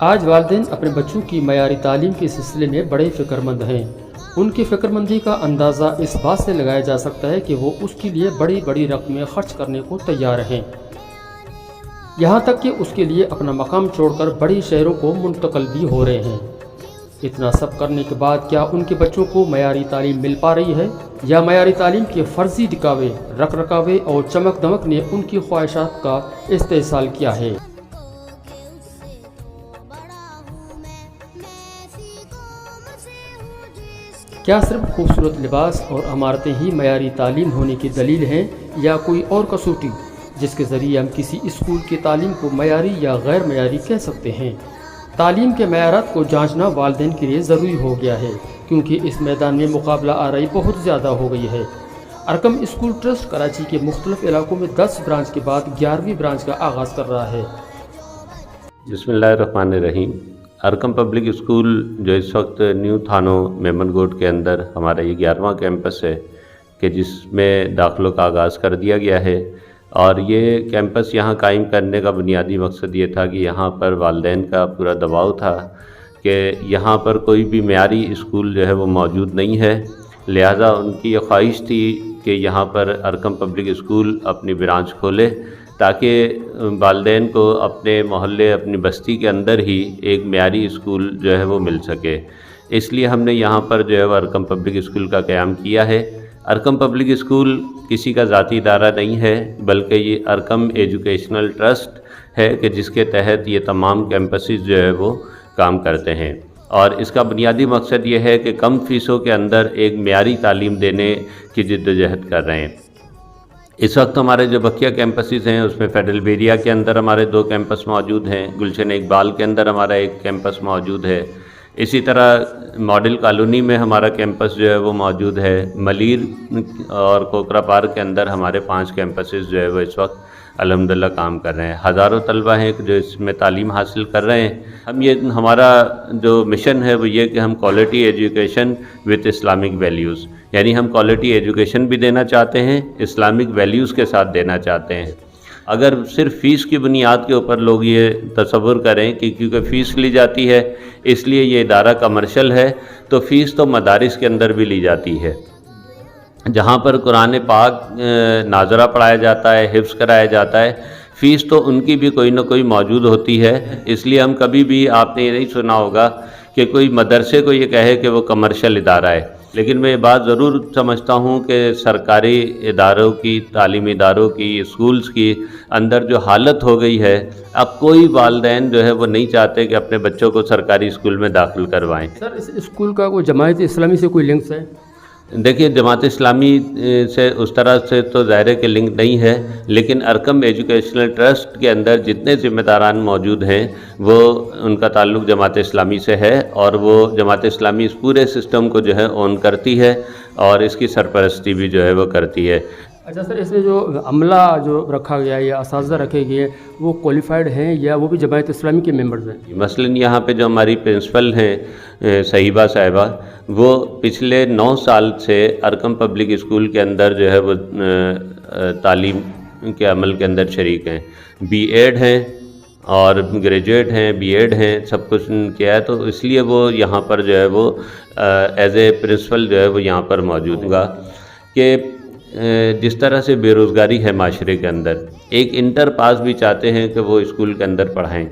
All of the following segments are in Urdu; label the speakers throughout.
Speaker 1: آج والدین اپنے بچوں کی معیاری تعلیم کے سلسلے میں بڑے فکر مند ہیں۔ ان کی فکر مندی کا اندازہ اس بات سے لگایا جا سکتا ہے کہ وہ اس کے لیے بڑی بڑی رقمیں خرچ کرنے کو تیار ہیں، یہاں تک کہ اس کے لیے اپنا مقام چھوڑ کر بڑی شہروں کو منتقل بھی ہو رہے ہیں۔ اتنا سب کرنے کے بعد کیا ان کے بچوں کو معیاری تعلیم مل پا رہی ہے، یا معیاری تعلیم کے فرضی دکھاوے، رکھ رکھاوے اور چمک دمک نے ان کی خواہشات کا استحصال کیا ہے؟ کیا صرف خوبصورت لباس اور عمارتیں ہی معیاری تعلیم ہونے کی دلیل ہیں، یا کوئی اور کسوٹی جس کے ذریعے ہم کسی اسکول کی تعلیم کو معیاری یا غیر معیاری کہہ سکتے ہیں؟ تعلیم کے معیارات کو جانچنا والدین کے لیے ضروری ہو گیا ہے، کیونکہ اس میدان میں مقابلہ آرائی بہت زیادہ ہو گئی ہے۔ ارکم اسکول ٹرسٹ کراچی کے مختلف علاقوں میں 10 برانچ کے بعد 11ویں برانچ کا آغاز کر رہا ہے۔
Speaker 2: بسم اللہ الرحمن الرحیم۔ ارکم پبلک اسکول جو اس وقت نیو تھانو میمن گوٹ کے اندر ہمارا یہ 11واں کیمپس ہے کہ جس میں داخلوں کا آغاز کر دیا گیا ہے، اور یہ کیمپس یہاں قائم کرنے کا بنیادی مقصد یہ تھا کہ یہاں پر والدین کا پورا دباؤ تھا کہ یہاں پر کوئی بھی معیاری اسکول جو ہے وہ موجود نہیں ہے، لہٰذا ان کی یہ خواہش تھی کہ یہاں پر ارکم پبلک اسکول اپنی برانچ کھولے تاکہ والدین کو اپنے محلے، اپنی بستی کے اندر ہی ایک معیاری اسکول جو ہے وہ مل سکے۔ اس لیے ہم نے یہاں پر جو ہے وہ ارکم پبلک اسکول کا قیام کیا ہے۔ ارکم پبلک اسکول کسی کا ذاتی ادارہ نہیں ہے، بلکہ یہ ارکم ایجوکیشنل ٹرسٹ ہے کہ جس کے تحت یہ تمام کیمپسز جو ہے وہ کام کرتے ہیں، اور اس کا بنیادی مقصد یہ ہے کہ کم فیسوں کے اندر ایک معیاری تعلیم دینے کی جدوجہد کر رہے ہیں۔ اس وقت ہمارے جو بقیہ کیمپسز ہیں اس میں فیڈرل بیریا کے اندر ہمارے 2 کیمپس موجود ہیں، گلشن اقبال کے اندر ہمارا 1 کیمپس موجود ہے، اسی طرح ماڈل کالونی میں ہمارا کیمپس جو ہے وہ موجود ہے، ملیر اور کوکرا پارک کے اندر ہمارے 5 کیمپسز جو ہے وہ اس وقت الحمدللہ کام کر رہے ہیں۔ ہزاروں طلبہ ہیں جو اس میں تعلیم حاصل کر رہے ہیں۔ ہمارا جو مشن ہے وہ یہ کہ ہم quality education with Islamic values, یعنی ہم کوالٹی ایجوکیشن بھی دینا چاہتے ہیں، اسلامک ویلیوز کے ساتھ دینا چاہتے ہیں۔ اگر صرف فیس کی بنیاد کے اوپر لوگ یہ تصور کریں کہ کیونکہ فیس لی جاتی ہے اس لیے یہ ادارہ کمرشل ہے، تو فیس تو مدارس کے اندر بھی لی جاتی ہے، جہاں پر قرآن پاک ناظرہ پڑھایا جاتا ہے، حفظ کرایا جاتا ہے، فیس تو ان کی بھی کوئی نہ کوئی موجود ہوتی ہے۔ اس لیے ہم کبھی بھی، آپ نے یہ نہیں سنا ہوگا کہ کوئی مدرسے کو یہ کہے کہ وہ کمرشل ادارہ ہے، لیکن میں یہ بات ضرور سمجھتا ہوں کہ سرکاری اداروں کی، تعلیمی اداروں کی، اسکولز کی اندر جو حالت ہو گئی ہے، اب کوئی والدین جو ہے وہ نہیں چاہتے کہ اپنے بچوں کو سرکاری اسکول میں داخل کروائیں۔
Speaker 1: سر، اس اسکول کا کوئی جماعت اسلامی سے کوئی لنکس ہے؟
Speaker 2: دیکھیے، جماعت اسلامی سے اس طرح سے تو ظاہر کے لنک نہیں ہے، لیکن ارکم ایجوکیشنل ٹرسٹ کے اندر جتنے ذمہ داران موجود ہیں وہ ان کا تعلق جماعت اسلامی سے ہے، اور وہ جماعت اسلامی اس پورے سسٹم کو جو ہے اون کرتی ہے اور اس کی سرپرستی بھی جو ہے وہ کرتی ہے۔
Speaker 1: اچھا سر، اس میں جو عملہ جو رکھا گیا ہے یا اساتذہ رکھے گئے ہیں وہ کوالیفائڈ ہیں یا وہ بھی جماعت اسلامی کے ممبرز ہیں؟
Speaker 2: مثلاً یہاں پہ جو ہماری پرنسپل ہیں صحیبہ صاحبہ، وہ پچھلے 9 سال سے ارکم پبلک اسکول کے اندر جو ہے وہ تعلیم کے عمل کے اندر شریک ہیں، بی ایڈ ہیں اور گریجویٹ ہیں، بی ایڈ ہیں، سب کچھ کیا ہے، تو اس لیے وہ یہاں پر جو ہے وہ ایز اے پرنسپل جو ہے وہ یہاں پر موجود ہوگا۔ کہ جس طرح سے بے روزگاری ہے معاشرے کے اندر، ایک انٹر پاس بھی چاہتے ہیں کہ وہ اسکول کے اندر پڑھائیں،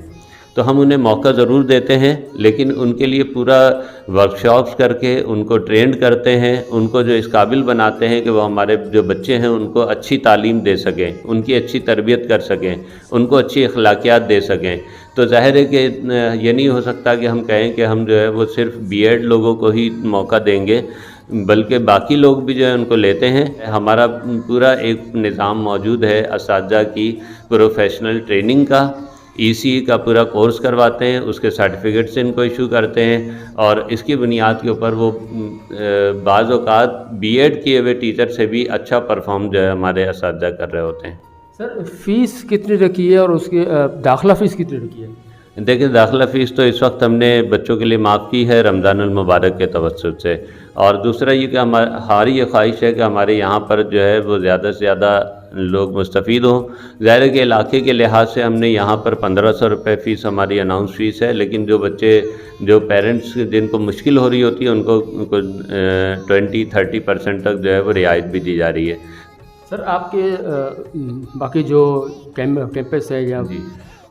Speaker 2: تو ہم انہیں موقع ضرور دیتے ہیں، لیکن ان کے لیے پورا ورکشاپس کر کے ان کو ٹرینڈ کرتے ہیں، ان کو جو اس قابل بناتے ہیں کہ وہ ہمارے جو بچے ہیں ان کو اچھی تعلیم دے سکیں، ان کی اچھی تربیت کر سکیں، ان کو اچھی اخلاقیات دے سکیں۔ تو ظاہر ہے کہ یہ نہیں ہو سکتا کہ ہم کہیں کہ ہم جو ہے وہ صرف بی ایڈ لوگوں کو ہی موقع دیں گے، بلکہ باقی لوگ بھی جو ہے ان کو لیتے ہیں۔ ہمارا پورا ایک نظام موجود ہے اساتذہ کی پروفیشنل ٹریننگ کا، ای سی کا پورا کورس کرواتے ہیں، اس کے سرٹیفکیٹس ان کو ایشو کرتے ہیں، اور اس کی بنیاد کے اوپر وہ بعض اوقات بی ایڈ کیے ہوئے ٹیچر سے بھی اچھا پرفارم جو ہے ہمارے اساتذہ کر رہے ہوتے ہیں۔
Speaker 1: سر، فیس کتنی رکھی ہے اور اس کی داخلہ فیس کتنی رکھی ہے؟
Speaker 2: دیکھیں، داخلہ فیس تو اس وقت ہم نے بچوں کے لیے معاف کی ہے رمضان المبارک کے توسط سے، اور دوسرا یہ کہ ہماری یہ خواہش ہے کہ ہمارے یہاں پر جو ہے وہ زیادہ سے زیادہ لوگ مستفید ہوں۔ ظاہر ہے کہ علاقے کے لحاظ سے ہم نے یہاں پر 1500 روپے فیس ہماری اناؤنس فیس ہے، لیکن جو بچے جو پیرنٹس جن کو مشکل ہو رہی ہوتی ہے ان کو 20-30% تک جو ہے وہ رعایت بھی دی جا رہی ہے۔
Speaker 1: سر آپ کے باقی جو کیمپس ہے یا
Speaker 2: جی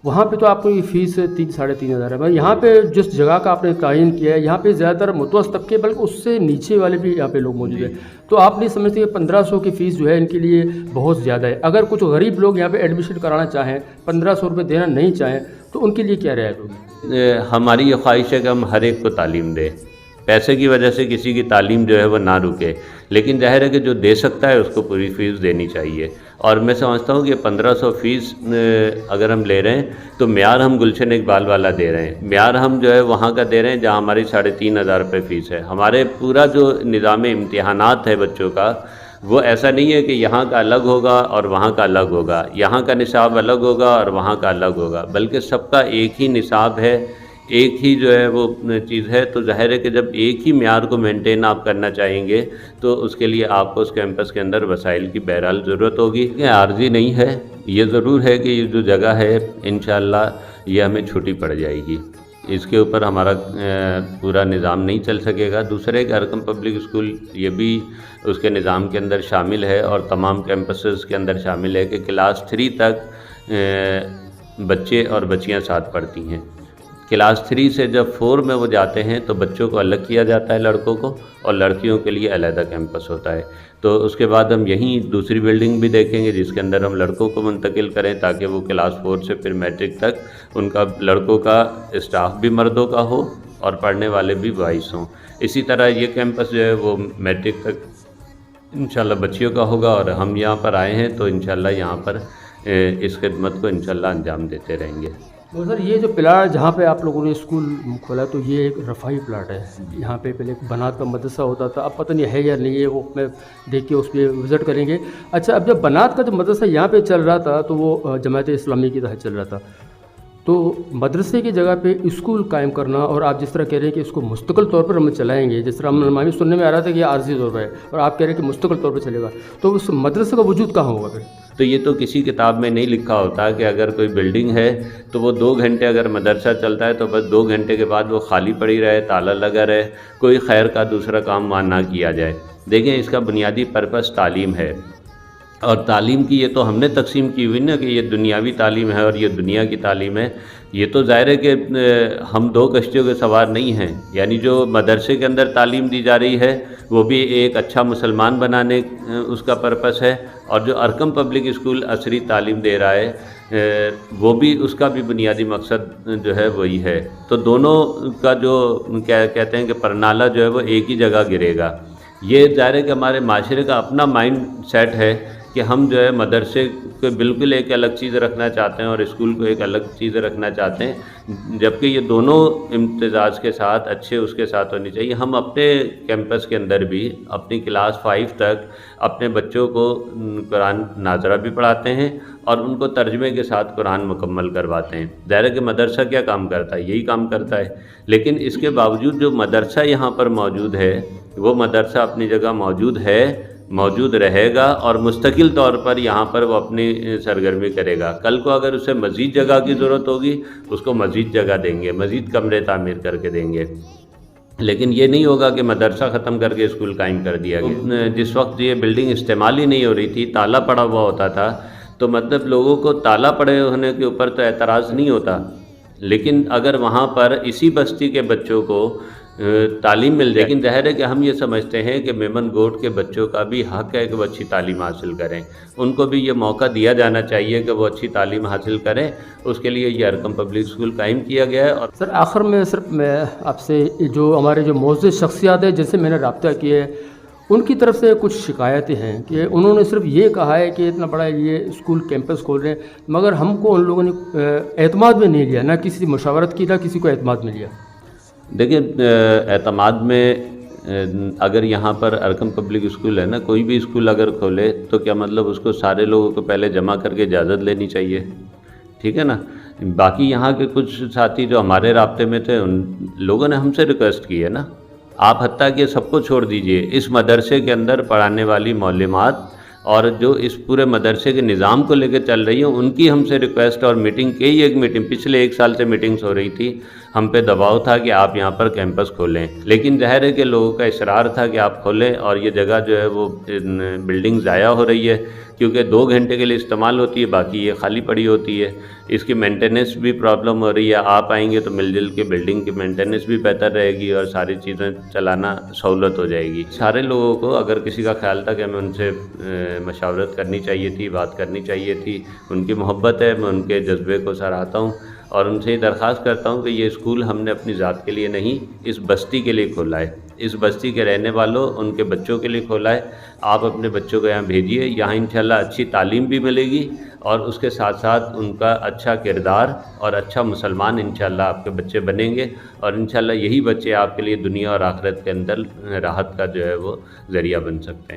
Speaker 1: وہاں پہ تو آپ کو یہ فیس 3-3.5 ہزار ہے، یہاں پہ جس جگہ کا آپ نے تعین کیا ہے یہاں پہ زیادہ تر متوسط طبقے بلکہ اس سے نیچے والے بھی یہاں پہ لوگ موجود ہیں، تو آپ نہیں سمجھتے کہ 1500 کی فیس جو ہے ان کے لیے بہت زیادہ ہے؟ اگر کچھ غریب لوگ یہاں پہ ایڈمیشن کرانا چاہیں، 1500 روپے دینا نہیں چاہیں تو ان کے لیے کیا رعایت ہوگی؟
Speaker 2: ہماری یہ خواہش ہے کہ ہم ہر ایک کو تعلیم دیں، پیسے کی وجہ سے کسی کی تعلیم جو ہے وہ نہ رکے، لیکن ظاہر ہے کہ جو دے سکتا ہے اس کو پوری فیس دینی چاہیے۔ اور میں سمجھتا ہوں کہ 1500 فیس اگر ہم لے رہے ہیں تو معیار ہم گلشن اقبال والا دے رہے ہیں، معیار ہم جو ہے وہاں کا دے رہے ہیں جہاں ہماری 3500 روپے فیس ہے۔ ہمارے پورا جو نظام امتحانات ہے بچوں کا وہ ایسا نہیں ہے کہ یہاں کا الگ ہوگا اور وہاں کا الگ ہوگا، یہاں کا نصاب الگ ہوگا اور وہاں کا الگ ہوگا، بلکہ سب کا ایک ہی نصاب ہے، ایک ہی جو ہے وہ چیز ہے۔ تو ظاہر ہے کہ جب ایک ہی معیار کو مینٹین آپ کرنا چاہیں گے تو اس کے لیے آپ کو اس کیمپس کے اندر وسائل کی بہرحال ضرورت ہوگی۔ یہ عارضی نہیں ہے، یہ ضرور ہے کہ یہ جو جگہ ہے انشاءاللہ یہ ہمیں چھوٹی پڑ جائے گی، اس کے اوپر ہمارا پورا نظام نہیں چل سکے گا۔ دوسرے کہ ارکم پبلک اسکول یہ بھی اس کے نظام کے اندر شامل ہے اور تمام کیمپسز کے اندر شامل ہے کہ کلاس 3 تک بچے اور بچیاں ساتھ پڑھتی ہیں۔ کلاس 3 سے جب 4 میں وہ جاتے ہیں تو بچوں کو الگ کیا جاتا ہے لڑکوں کو، اور لڑکیوں کے لیے علیحدہ کیمپس ہوتا ہے۔ تو اس کے بعد ہم یہیں دوسری بلڈنگ بھی دیکھیں گے جس کے اندر ہم لڑکوں کو منتقل کریں تاکہ وہ کلاس 4 سے پھر میٹرک تک ان کا لڑکوں کا اسٹاف بھی مردوں کا ہو اور پڑھنے والے بھی بوائز ہوں۔ اسی طرح یہ کیمپس جو ہے وہ میٹرک تک انشاءاللہ بچیوں کا ہوگا، اور ہم یہاں پر آئے ہیں تو انشاءاللہ یہاں پر اس خدمت کو انشاءاللہ انجام دیتے رہیں گے۔
Speaker 1: تو سر یہ جو پلاٹ جہاں پہ آپ لوگوں نے اسکول کھولا تو یہ ایک رفاہی پلاٹ ہے، یہاں پہ پہلے ایک بنات کا مدرسہ ہوتا تھا، اب پتہ نہیں ہے یا نہیں ہے، وہ میں دیکھ کے اس پہ وزٹ کریں گے۔ اچھا، اب جب بنات کا جو مدرسہ یہاں پہ چل رہا تھا تو وہ جماعت اسلامی کی تحت چل رہا تھا، تو مدرسے کی جگہ پہ اسکول قائم کرنا، اور آپ جس طرح کہہ رہے ہیں کہ اس کو مستقل طور پر ہم چلائیں گے، جس طرح ہم سننے میں آ رہا تھا کہ یہ عارضی طور پر ہے اور آپ کہہ رہے ہیں کہ مستقل طور پر چلے گا، تو اس مدرسے کا وجود کہاں ہوگا پھر؟
Speaker 2: تو یہ تو کسی کتاب میں نہیں لکھا ہوتا کہ اگر کوئی بلڈنگ ہے تو وہ 2 گھنٹے اگر مدرسہ چلتا ہے تو بس 2 گھنٹے کے بعد وہ خالی پڑی رہے، تالا لگا رہے، کوئی خیر کا دوسرا کام وہاں نہ کیا جائے۔ دیکھیں اس کا بنیادی پرپس تعلیم ہے، اور تعلیم کی یہ تو ہم نے تقسیم کی ہوئی نا کہ یہ دنیاوی تعلیم ہے اور یہ دنیا کی تعلیم ہے۔ یہ تو ظاہر ہے کہ ہم 2 کشتیوں کے سوار نہیں ہیں، یعنی جو مدرسے کے اندر تعلیم دی جا رہی ہے وہ بھی ایک اچھا مسلمان بنانے اس کا پرپس ہے، اور جو ارکم پبلک اسکول عصری تعلیم دے رہا ہے وہ بھی اس کا بھی بنیادی مقصد جو ہے وہی ہے۔ تو دونوں کا جو کیا کہتے ہیں کہ پرنالہ جو ہے وہ ایک ہی جگہ گرے گا۔ یہ ظاہر ہے کہ ہمارے معاشرے کا اپنا مائنڈ سیٹ ہے کہ ہم جو ہے مدرسے کو بالکل ایک الگ چیز رکھنا چاہتے ہیں اور اسکول کو ایک الگ چیز رکھنا چاہتے ہیں، جبکہ یہ دونوں امتزاج کے ساتھ اچھے اس کے ساتھ ہونی چاہیے۔ ہم اپنے کیمپس کے اندر بھی اپنی کلاس 5 تک اپنے بچوں کو قرآن ناظرہ بھی پڑھاتے ہیں اور ان کو ترجمے کے ساتھ قرآن مکمل کرواتے ہیں۔ ظاہر ہے کہ مدرسہ کیا کام کرتا ہے؟ یہی کام کرتا ہے، لیکن اس کے باوجود جو مدرسہ یہاں پر موجود ہے وہ مدرسہ اپنی جگہ موجود ہے، موجود رہے گا، اور مستقل طور پر یہاں پر وہ اپنی سرگرمی کرے گا۔ کل کو اگر اسے مزید جگہ کی ضرورت ہوگی اس کو مزید جگہ دیں گے، مزید کمرے تعمیر کر کے دیں گے، لیکن یہ نہیں ہوگا کہ مدرسہ ختم کر کے اسکول قائم کر دیا گیا۔ جس وقت یہ بلڈنگ استعمال ہی نہیں ہو رہی تھی، تالا پڑا ہوا ہوتا تھا، تو مطلب لوگوں کو تالا پڑے ہونے کے اوپر تو اعتراض نہیں ہوتا، لیکن اگر وہاں پر اسی بستی کے بچوں کو تعلیم مل جائے، لیکن ظاہر ہے کہ ہم یہ سمجھتے ہیں کہ میمن گوٹ کے بچوں کا بھی حق ہے کہ وہ اچھی تعلیم حاصل کریں، ان کو بھی یہ موقع دیا جانا چاہیے کہ وہ اچھی تعلیم حاصل کریں۔ اس کے لیے یہ ارکم پبلک اسکول قائم کیا گیا ہے۔ اور
Speaker 1: سر آخر میں صرف میں آپ سے جو ہمارے جو معزز شخصیات ہیں جن سے میں نے رابطہ کیا ہے ان کی طرف سے کچھ شکایتیں ہیں کہ انہوں نے صرف یہ کہا ہے کہ اتنا بڑا یہ اسکول کیمپس کھول رہے ہیں، مگر ہم کو ان لوگوں نے اعتماد میں نہیں لیا، نہ کسی مشاورت کی، نہ کسی کو اعتماد میں لیا۔
Speaker 2: دیکھیں اعتماد میں اگر یہاں پر ارکم پبلک اسکول ہے نا، کوئی بھی اسکول اگر کھولے تو کیا مطلب اس کو سارے لوگوں کو پہلے جمع کر کے اجازت لینی چاہیے، ٹھیک ہے نا۔ باقی یہاں کے کچھ ساتھی جو ہمارے رابطے میں تھے ان لوگوں نے ہم سے ریکویسٹ کی ہے نا، آپ حتیٰ کہ سب کو چھوڑ دیجئے، اس مدرسے کے اندر پڑھانے والی معلمات اور جو اس پورے مدرسے کے نظام کو لے کے چل رہی ہیں ان کی ہم سے ریکویسٹ اور میٹنگ کی ایک میٹنگ پچھلے 1 سال سے میٹنگز ہو رہی تھی، ہم پہ دباؤ تھا کہ آپ یہاں پر کیمپس کھولیں، لیکن ظاہر ہے کہ لوگوں کا اصرار تھا کہ آپ کھولیں، اور یہ جگہ جو ہے وہ بلڈنگ ضائع ہو رہی ہے کیونکہ 2 گھنٹے کے لیے استعمال ہوتی ہے، باقی یہ خالی پڑی ہوتی ہے، اس کی مینٹیننس بھی پرابلم ہو رہی ہے، آپ آئیں گے تو مل جل کے بلڈنگ کی مینٹیننس بھی بہتر رہے گی اور ساری چیزیں چلانا سہولت ہو جائے گی۔ سارے لوگوں کو اگر کسی کا خیال تھا کہ ہمیں ان سے مشاورت کرنی چاہیے تھی، بات کرنی چاہیے تھی، ان کی محبت ہے، میں ان کے جذبے کو سراہتا ہوں اور ان سے یہ درخواست کرتا ہوں کہ یہ اسکول ہم نے اپنی ذات کے لیے نہیں، اس بستی کے لیے کھولا ہے، اس بستی کے رہنے والوں، ان کے بچوں کے لیے کھولا ہے۔ آپ اپنے بچوں کو یہاں بھیجیے، یہاں انشاءاللہ اچھی تعلیم بھی ملے گی اور اس کے ساتھ ساتھ ان کا اچھا کردار اور اچھا مسلمان انشاءاللہ آپ کے بچے بنیں گے، اور انشاءاللہ یہی بچے آپ کے لیے دنیا اور آخرت کے اندر راحت کا جو ہے وہ ذریعہ بن سکتے ہیں۔